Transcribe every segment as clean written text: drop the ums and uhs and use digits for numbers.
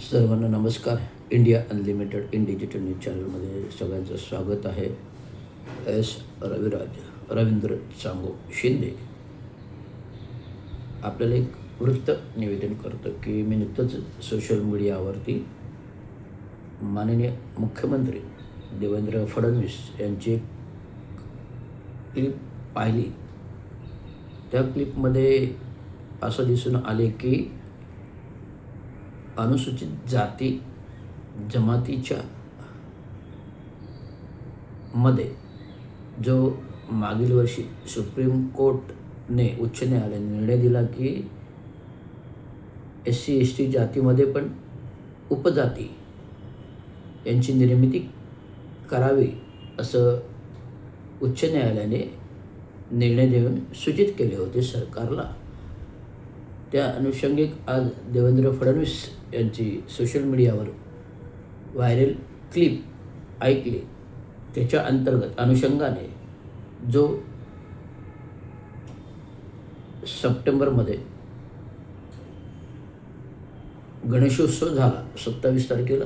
सर्वांना नमस्कार. India unlimited in digital news चॅनलमध्ये सगळ्यांचं स्वागत आहे. एस रवींद्र चांगो शिंदे आपल्याला एक वृत्त निवेदन करतं की मी नुकतंच सोशल मीडियावरती माननीय मुख्यमंत्री देवेंद्र फडणवीस यांची एक क्लिप पाहिली. त्या क्लिपमध्ये असं दिसून आले की अनुसूचित जाती जमातीच्या मध्ये जो मागील वर्षी सुप्रीम कोर्टने उच्च न्यायालयाने निर्णय दिला की SC ST जातीमध्ये पण उपजाती यांची निर्मिती करावी असं उच्च न्यायालयाने निर्णय देऊन सूचित केले होते सरकारला. त्या अनुषंगिक आज देवेंद्र फडणवीस यांची सोशल मीडियावर व्हायरल क्लिप ऐकली. त्याच्या अंतर्गत अनुषंगाने जो सप्टेंबरमध्ये गणेशोत्सव झाला, 27 तारखेला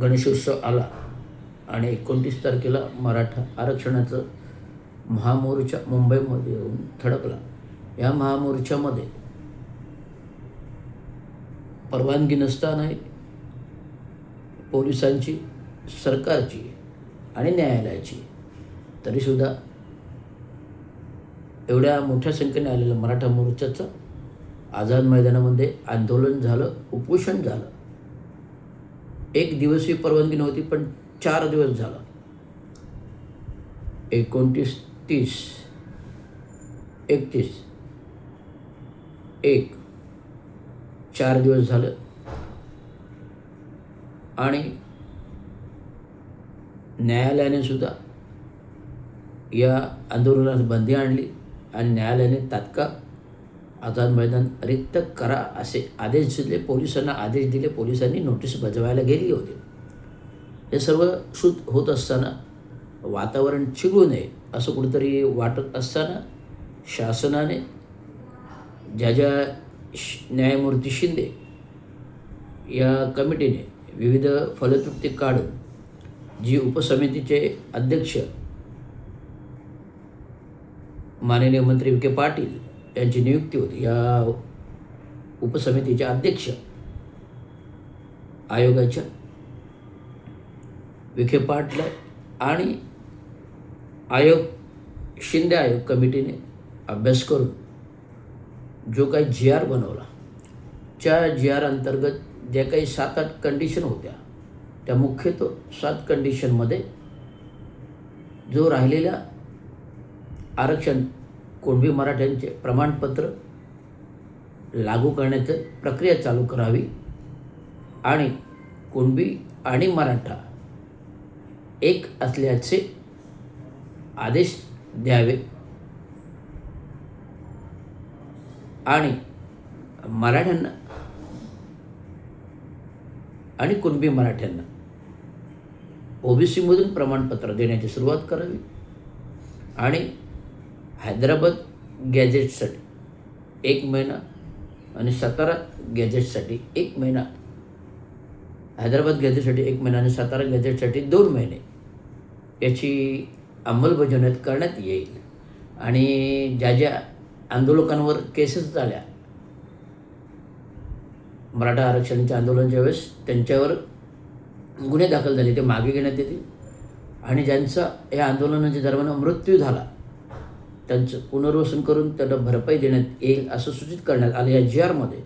गणेशोत्सव आला आणि 29 तारखेला मराठा आरक्षणाचं महामोर्चा मुंबईमध्ये येऊन थडकला. या महामोर्चामध्ये परवानगी नसतानाही पोलिसांची, सरकारची आणि न्यायालयाची तरीसुद्धा एवढ्या मोठ्या संख्येने आलेलं मराठा मोर्चाचं आझाद मैदानामध्ये आंदोलन झालं, उपोषण झालं. 1 दिवसही परवानगी नव्हती, पण 4 दिवस झालं. 29, 30, 31, 4 दिवस झालं आणि न्यायालयाने सुद्धा या आंदोलनास बंदी आणली आणि न्यायालयाने तात्काळ आझाद मैदान रिक्त करा असे आदेश दिले. पोलिसांना आदेश दिले. पोलिसांनी नोटीस बजावायला गेली होती. हे सर्व होत असताना वातावरण चिघळू नये असं कुठेतरी वाटत असताना शासनाने ज्या न्यायमूर्ती शिंदे या कमिटीने विविध फलश्रुती काढून जी उपसमितीचे अध्यक्ष माननीय मंत्री विखे पाटील यांची नियुक्ती होती. या उपसमितीचे अध्यक्ष आयोगाच्या विखे पाटील आणि शिंदे आयोग कमिटीने अभ्यास करून जो काही GR बनवला, त्या GR अंतर्गत ज्या काही 7-8 कंडिशन होत्या, त्या मुख्यतः 7 कंडिशनमध्ये जो राहिलेला आरक्षण कुणबी मराठ्यांचे प्रमाणपत्र लागू करण्याची प्रक्रिया चालू करावी आणि कुणबी आणि मराठा एक असल्याचे आदेश द्यावे आणि मराठ्यांना आणि कुणबी मराठ्यांना OBC मधून प्रमाणपत्र देण्याची सुरुवात करावी आणि हैदराबाद गॅजेटसाठी 1 महिना आणि सातारा गॅजेटसाठी 1 महिना, हैदराबाद गॅजेटसाठी 1 महिना आणि सातारा गॅजेटसाठी 2 महिने याची अंमलबजावणी करण्यात येईल. आणि ज्या आंदोलकांवर केसेस झाल्या मराठा आरक्षणाच्या आंदोलनाच्या वेळेस, त्यांच्यावर गुन्हे दाखल झाले, ते मागे घेण्यात येतील. आणि ज्यांचा या आंदोलनाच्या दरम्यान मृत्यू झाला त्यांचं पुनर्वसन करून त्यांना भरपाई देण्यात येईल असं सूचित करण्यात आलं या GR मध्ये.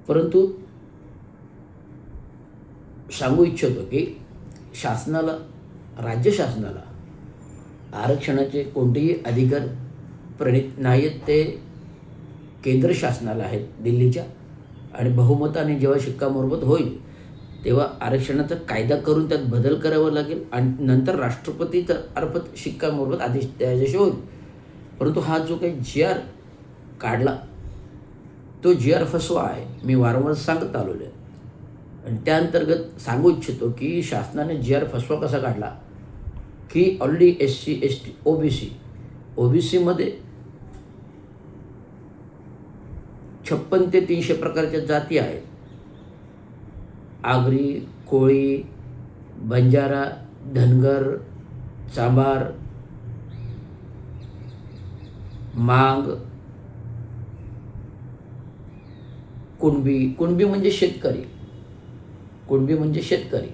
परंतु सांगू इच्छितो की शासनाला, राज्य शासनाला आरक्षणाचे कोणतेही अधिकार प्रणीत नाहीत. ते केंद्र शासनाला आहेत दिल्लीच्या. आणि बहुमताने जेव्हा शिक्कामोर्तब होईल तेव्हा आरक्षणाचा कायदा करून त्यात बदल करावा लागेल आणि नंतर राष्ट्रपतीमार्फत शिक्कामोर्तब आदेश द्यायचे होईल. परंतु हा जो काही GR काढला तो GR फसवा आहे, मी वारंवार सांगत आलेलो आहे. आणि त्या अंतर्गत सांगू इच्छितो की शासनाने GR फसवा कसा काढला की ऑलरेडी SC ST OBC मध्ये 56 ते 300 प्रकारच्या जाती आहेत. आगरी, कोळी, बंजारा, धनगर, चांभार, मांग, कुणबी. कुणबी म्हणजे शेतकरी. कुणबी म्हणजे शेतकरी.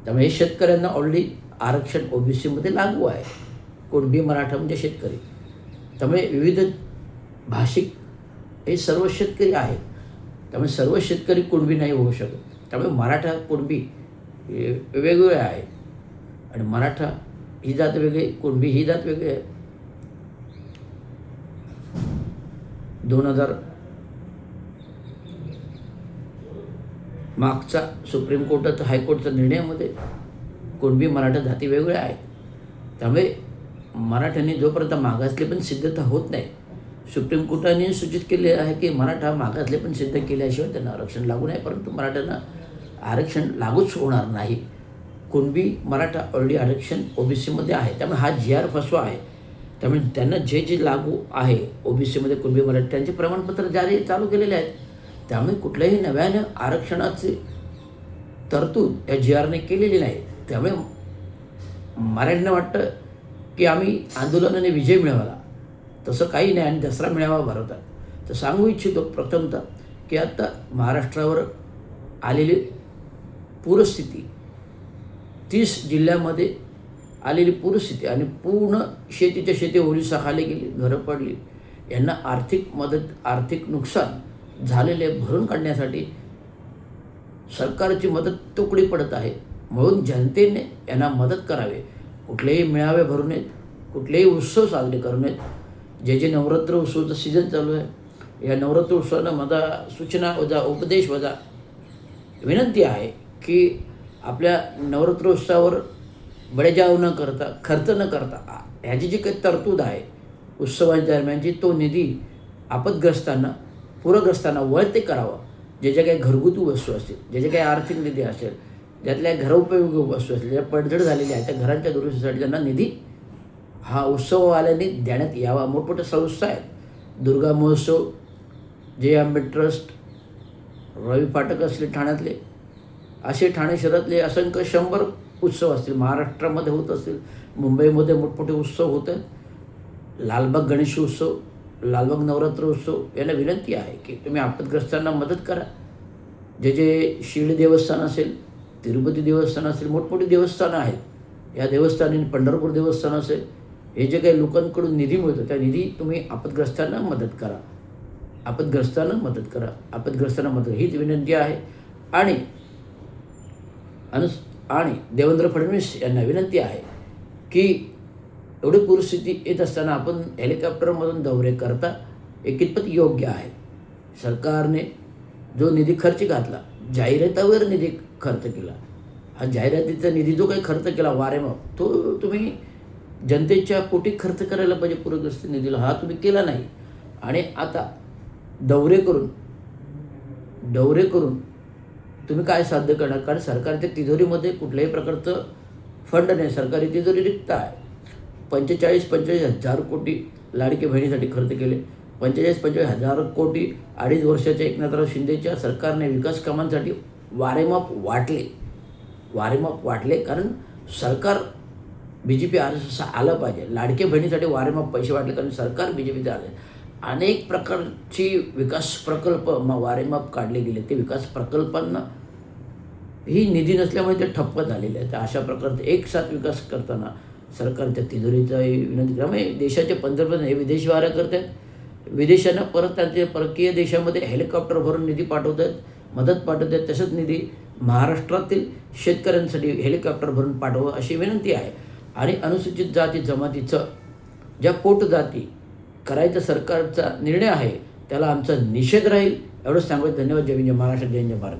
त्यामुळे हे शेतकऱ्यांना ऑलरेडी आरक्षण ओबीसीमध्ये लागू आहे. कुणबी, मराठा म्हणजे शेतकरी. त्यामुळे विविध भाषिक हे सर्व शेतकरी आहेत. त्यामुळे सर्व शेतकरी कुणबी नाही होऊ शकत. त्यामुळे मराठा, कुणबी हे वेगवेगळे आहेत. आणि मराठा ही जात वेगळी, कुणबी ही जात वेगळी आहे. 2000 मागचा सुप्रीम कोर्टाचा हायकोर्टच्या निर्णयामध्ये कुणबी, मराठा जाती वेगवेगळ्या आहेत. त्यामुळे मराठ्यांनी जोपर्यंत मागासलेपण सिद्धता होत नाही, सुप्रीम कोर्टाने सूचित केले आहे की मराठा मागासलेपण सिद्ध केल्याशिवाय त्यांना आरक्षण लागू नाही. परंतु मराठ्यांना आरक्षण लागूच होणार नाही. कुणबी, मराठा ऑलरेडी आरक्षण ओबीसीमध्ये आहे. त्यामुळे हा GR फसवा आहे. त्यामुळे त्यांना जे जे लागू आहे ओबीसीमध्ये कुणबी, मराठा त्यांचे प्रमाणपत्र जारी चालू केलेले आहेत. त्यामुळे कुठल्याही नव्यानं आरक्षणाची तरतूद या GRने केलेली नाही. त्यामुळे मराठ्यांना वाटतं की आम्ही आंदोलनाने विजय मिळवला, तसं काही नाही आणि दसरा मेळावा भरवतात. तर सांगू इच्छितो प्रथमतः की आता महाराष्ट्रावर आलेली पूरस्थिती, 30 जिल्ह्यामध्ये आलेली पूरस्थिती आणि पूर्ण शेतीच्या शेती ओलिसाखाली गेली, घरं पडली. यांना आर्थिक मदत, आर्थिक नुकसान झालेले भरून काढण्यासाठी सरकारची मदत तोकडी पडत आहे. म्हणून जनतेने यांना मदत करावे. कुठलेही मेळावे भरू नयेत, कुठलेही उत्सव साजरे करू नयेत. जे जे नवरात्र उत्सवाचं सीझन चालू आहे, या नवरात्र उत्सवानं माझा सूचना वजा, उपदेश वजा विनंती आहे की आपल्या नवरात्रोत्सवावर बडेजाव न करता, खर्च न करता, ह्याची जी काही तरतूद आहे उत्सवांच्या दरम्यानची, तो निधी आपदग्रस्तांना, पूरग्रस्तांना वळते करावं. जे जे काही घरगुती वस्तू असतील, जे जे काही आर्थिक निधी असेल, ज्यातल्या घरोपयोगी वस्तू असतील, ज्या पडझड झालेल्या आहेत, त्या घरांच्या दुरुस्तीसाठी त्यांना निधी हा उत्सववाल्यांनी देण्यात यावा. मोठमोठ्या संस्था आहेत, दुर्गा महोत्सव, JM ट्रस्ट, रवी फाटक असले ठाण्यातले, असे ठाणे शहरातले असंख्य 100 उत्सव असतील, महाराष्ट्रामध्ये होत असतील, मुंबईमध्ये मोठमोठे उत्सव होत आहेत. लालबाग गणेश उत्सव, लालबाग नवरात्र उत्सव, यांना विनंती आहे की तुम्ही आपदग्रस्तांना मदत करा. जे जे शिर्डी देवस्थान असेल, तिरुपती देवस्थान असेल, मोठमोठी देवस्थानं आहेत, या देवस्थानी पंढरपूर देवस्थान असेल, हे जे काही लोकांकडून निधी मिळतो त्या निधी तुम्ही आपदग्रस्तांना मदत करा. आपदग्रस्तांना मदत करा. आपदग्रस्तांना मदत हीच विनंती आहे. आणि देवेंद्र फडणवीस यांना विनंती आहे की एवढी परिस्थिती येत असताना आपण हेलिकॉप्टरमधून दौरे करता हे कितपत योग्य आहे. सरकारने जो निधी खर्च घातला, जाहिरातीवर निधी खर्च केला, हा जाहिरातीचा निधी जो काही खर्च केला वारेमाप, तो तुम्ही जनतेच्या पोटी खर्च करायला पाहिजे. पूरग्रस्त निधीला हा तुम्ही केला नाही. आणि आता दौरे करून तुम्ही काय साध्य करणार? कारण सरकारच्या तिजोरीमध्ये कुठल्याही प्रकारचं फंड नाही. सरकारी तिजोरी रिक्त आहे. 45 हजार कोटी लाडकी बहिणीसाठी खर्च केले. 45 हजार कोटी 2.5 वर्षाच्या एकनाथराव शिंदेच्या सरकारने विकास कामांसाठी वारेमाप वाटले. कारण सरकार BJP RSS आलं पाहिजे. लाडके बहिणीसाठी वारेमाप पैसे वाटले कारण सरकार BJPचं आले. अनेक प्रकारची विकास प्रकल्प वारेमाप काढले गेले. ते विकास प्रकल्पांना ही निधी नसल्यामुळे ते ठप्प झालेले आहेत. अशा प्रकारचे एकसाथ विकास करताना सरकारच्या तिजोरीचा विनंती. त्यामुळे देशाचे पंतप्रधान हे विदेश वाऱ्या करतात. विदेशांना परत त्यांचे परकीय देशामध्ये हेलिकॉप्टर भरून निधी पाठवत आहेत, मदत पाठवत आहेत. तसंच निधी महाराष्ट्रातील शेतकऱ्यांसाठी हेलिकॉप्टर भरून पाठवावं अशी विनंती आहे. आणि अनुसूचित जाती जमातीचं ज्या पोटजाती करायचा सरकारचा निर्णय आहे त्याला आमचा निषेध राहील. एवढंच सांगत धन्यवाद. जय हिंद, जय महाराष्ट्र, जय हिंद, जय भारत.